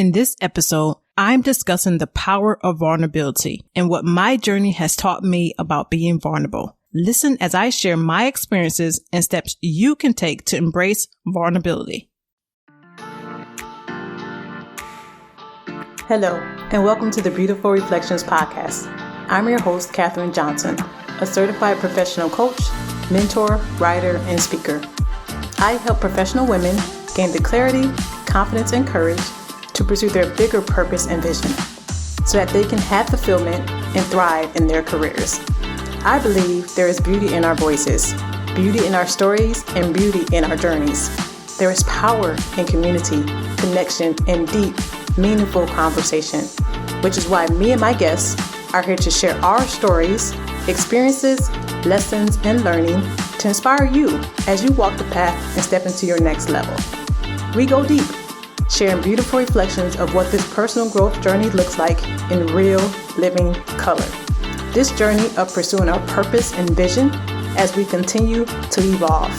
In this episode, I'm discussing the power of vulnerability and what my journey has taught me about being vulnerable. Listen as I share my experiences and steps you can take to embrace vulnerability. Hello, and welcome to the Beautiful Reflections podcast. I'm your host, Katherine Johnson, a certified professional coach, mentor, writer, and speaker. I help professional women gain the clarity, confidence, and courage to pursue their bigger purpose and vision so that they can have fulfillment and thrive in their careers. I believe there is beauty in our voices, beauty in our stories, and beauty in our journeys. There is power in community, connection, and deep, meaningful conversation, which is why me and my guests are here to share our stories, experiences, lessons, and learning to inspire you as you walk the path and step into your next level. We go deep, sharing beautiful reflections of what this personal growth journey looks like in real, living color. This journey of pursuing our purpose and vision as we continue to evolve.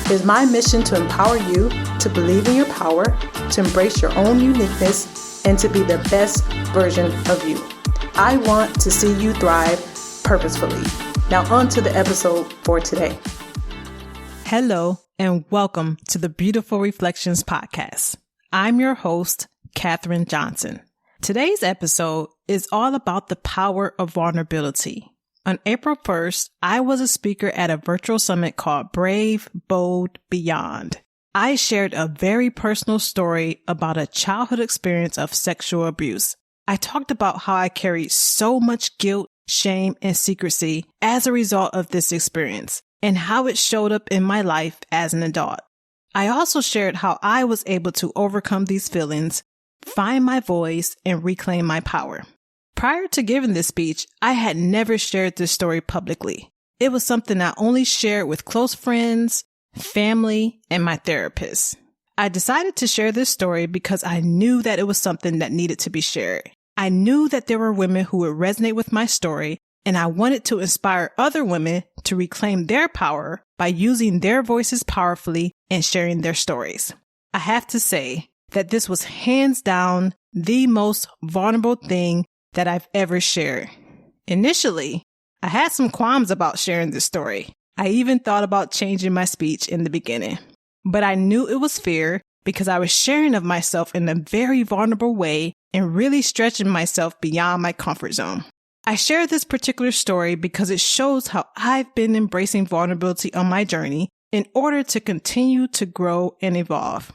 It is my mission to empower you to believe in your power, to embrace your own uniqueness, and to be the best version of you. I want to see you thrive purposefully. Now on to the episode for today. Hello, and welcome to the Beautiful Reflections podcast. I'm your host, Katherine Johnson. Today's episode is all about the power of vulnerability. On April 1st, I was a speaker at a virtual summit called Brave, Bold, Beyond. I shared a very personal story about a childhood experience of sexual abuse. I talked about how I carried so much guilt, shame, and secrecy as a result of this experience and how it showed up in my life as an adult. I also shared how I was able to overcome these feelings, find my voice, and reclaim my power. Prior to giving this speech, I had never shared this story publicly. It was something I only shared with close friends, family, and my therapist. I decided to share this story because I knew that it was something that needed to be shared. I knew that there were women who would resonate with my story, and I wanted to inspire other women to reclaim their power by using their voices powerfully and sharing their stories. I have to say that this was hands down the most vulnerable thing that I've ever shared. Initially, I had some qualms about sharing this story. I even thought about changing my speech in the beginning, but I knew it was fair because I was sharing of myself in a very vulnerable way and really stretching myself beyond my comfort zone. I share this particular story because it shows how I've been embracing vulnerability on my journey in order to continue to grow and evolve.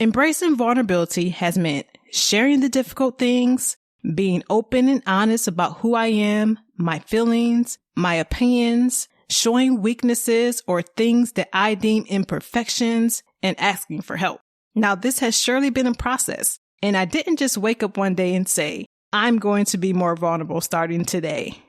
Embracing vulnerability has meant sharing the difficult things, being open and honest about who I am, my feelings, my opinions, showing weaknesses or things that I deem imperfections, and asking for help. Now, this has surely been a process, and I didn't just wake up one day and say, I'm going to be more vulnerable starting today.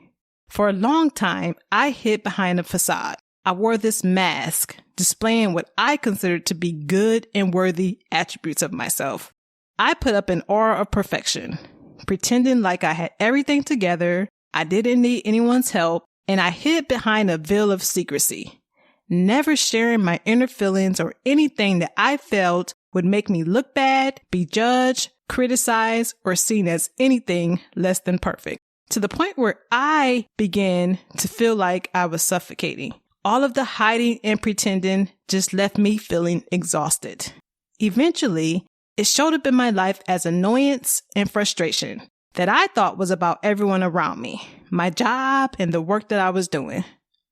For a long time, I hid behind a facade. I wore this mask, displaying what I considered to be good and worthy attributes of myself. I put up an aura of perfection, pretending like I had everything together, I didn't need anyone's help, and I hid behind a veil of secrecy, never sharing my inner feelings or anything that I felt would make me look bad, be judged, criticized, or seen as anything less than perfect, to the point where I began to feel like I was suffocating. All of the hiding and pretending just left me feeling exhausted. Eventually, it showed up in my life as annoyance and frustration that I thought was about everyone around me, my job, and the work that I was doing.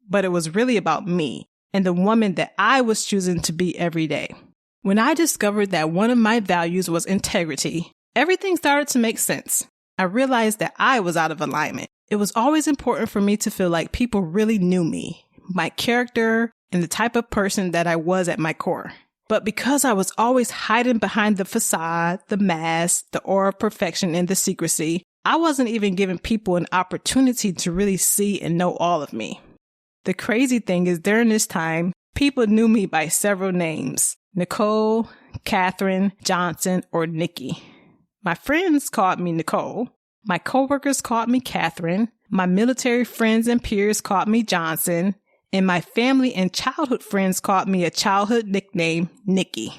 But it was really about me and the woman that I was choosing to be every day. When I discovered that one of my values was integrity, everything started to make sense. I realized that I was out of alignment. It was always important for me to feel like people really knew me, my character, and the type of person that I was at my core. But because I was always hiding behind the facade, the mask, the aura of perfection, and the secrecy, I wasn't even giving people an opportunity to really see and know all of me. The crazy thing is during this time, people knew me by several names: Nicole, Katherine, Johnson, or Nikki. My friends called me Nicole. My coworkers called me Katherine. My military friends and peers called me Johnson. And my family and childhood friends called me a childhood nickname, Nikki.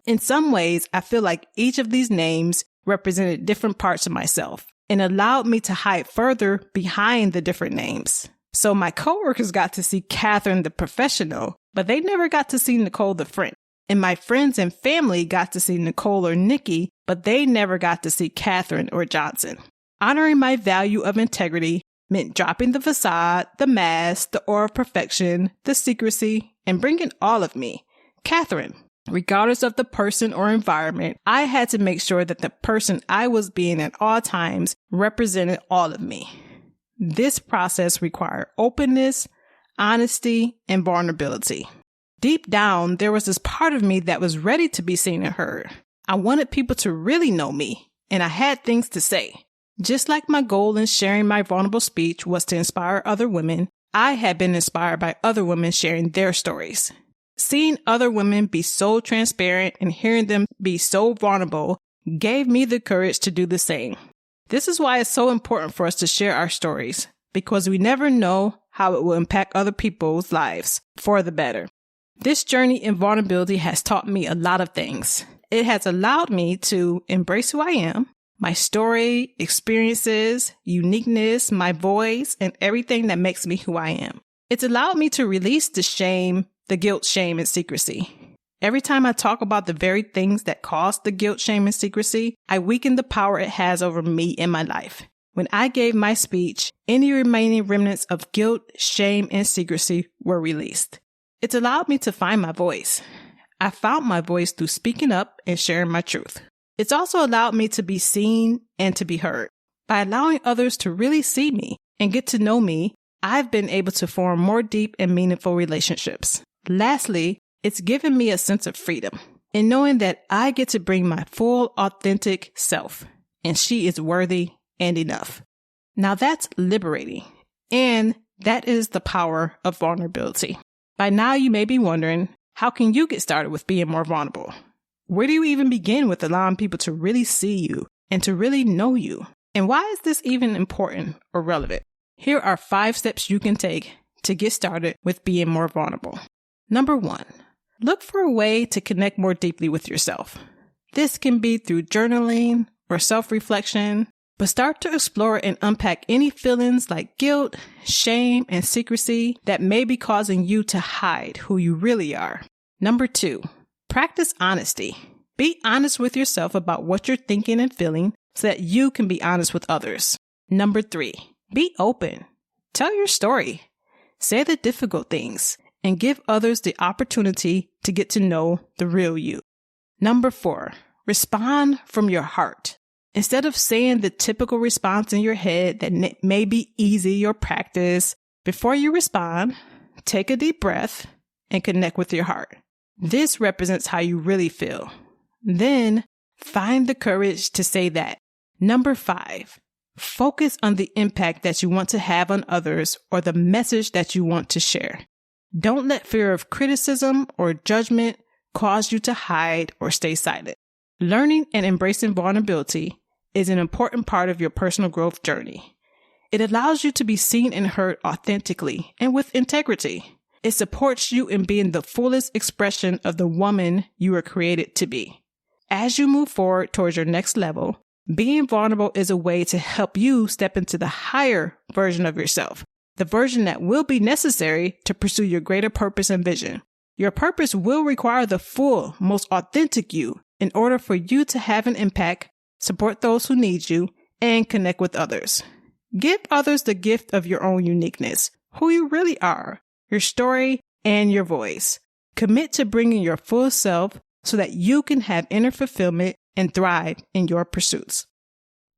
In some ways, I feel like each of these names represented different parts of myself and allowed me to hide further behind the different names. So my coworkers got to see Katherine the professional, but they never got to see Nicole the friend. And my friends and family got to see Nicole or Nikki, but they never got to see Katherine or Johnson. Honoring my value of integrity meant dropping the facade, the mask, the aura of perfection, the secrecy, and bringing all of me, Katherine. Regardless of the person or environment, I had to make sure that the person I was being at all times represented all of me. This process required openness, honesty, and vulnerability. Deep down, there was this part of me that was ready to be seen and heard. I wanted people to really know me, and I had things to say. Just like my goal in sharing my vulnerable speech was to inspire other women, I had been inspired by other women sharing their stories. Seeing other women be so transparent and hearing them be so vulnerable gave me the courage to do the same. This is why it's so important for us to share our stories, because we never know how it will impact other people's lives for the better. This journey in vulnerability has taught me a lot of things. It has allowed me to embrace who I am, my story, experiences, uniqueness, my voice, and everything that makes me who I am. It's allowed me to release the shame, the guilt, shame, and secrecy. Every time I talk about the very things that cause the guilt, shame, and secrecy, I weaken the power it has over me in my life. When I gave my speech, any remaining remnants of guilt, shame, and secrecy were released. It's allowed me to find my voice. I found my voice through speaking up and sharing my truth. It's also allowed me to be seen and to be heard. By allowing others to really see me and get to know me, I've been able to form more deep and meaningful relationships. Lastly, it's given me a sense of freedom in knowing that I get to bring my full, authentic self, and she is worthy and enough. Now that's liberating, and that is the power of vulnerability. By now, you may be wondering, how can you get started with being more vulnerable? Where do you even begin with allowing people to really see you and to really know you? And why is this even important or relevant? Here are 5 steps you can take to get started with being more vulnerable. Number 1, look for a way to connect more deeply with yourself. This can be through journaling or self-reflection, but start to explore and unpack any feelings like guilt, shame, and secrecy that may be causing you to hide who you really are. Number 2, practice honesty. Be honest with yourself about what you're thinking and feeling so that you can be honest with others. Number 3, be open. Tell your story. Say the difficult things and give others the opportunity to get to know the real you. Number 4, respond from your heart. Instead of saying the typical response in your head that may be easy or practice, before you respond, take a deep breath and connect with your heart. This represents how you really feel. Then find the courage to say that. Number 5, focus on the impact that you want to have on others or the message that you want to share. Don't let fear of criticism or judgment cause you to hide or stay silent. Learning and embracing vulnerability is an important part of your personal growth journey. It allows you to be seen and heard authentically and with integrity. It supports you in being the fullest expression of the woman you were created to be. As you move forward towards your next level, being vulnerable is a way to help you step into the higher version of yourself, the version that will be necessary to pursue your greater purpose and vision. Your purpose will require the full, most authentic you in order for you to have an impact, support those who need you, and connect with others. Give others the gift of your own uniqueness, who you really are, your story, and your voice. Commit to bringing your full self so that you can have inner fulfillment and thrive in your pursuits.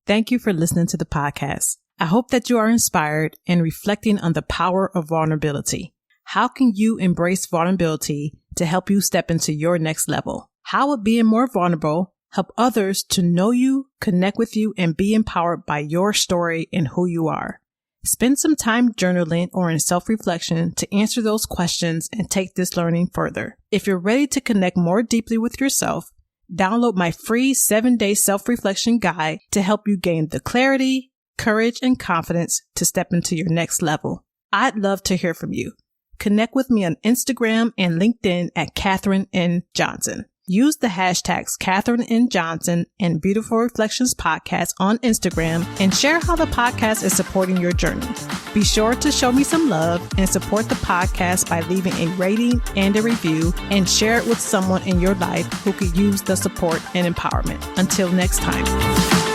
Thank you for listening to the podcast. I hope that you are inspired and reflecting on the power of vulnerability. How can you embrace vulnerability to help you step into your next level? How would being more vulnerable help others to know you, connect with you, and be empowered by your story and who you are? Spend some time journaling or in self-reflection to answer those questions and take this learning further. If you're ready to connect more deeply with yourself, download my free 7-day self-reflection guide to help you gain the clarity, courage, and confidence to step into your next level. I'd love to hear from you. Connect with me on Instagram and LinkedIn at Katherine N Johnson. Use the hashtags Katherine N Johnson and Beautiful Reflections Podcast on Instagram and share how the podcast is supporting your journey. Be sure to show me some love and support the podcast by leaving a rating and a review, and share it with someone in your life who could use the support and empowerment. Until next time.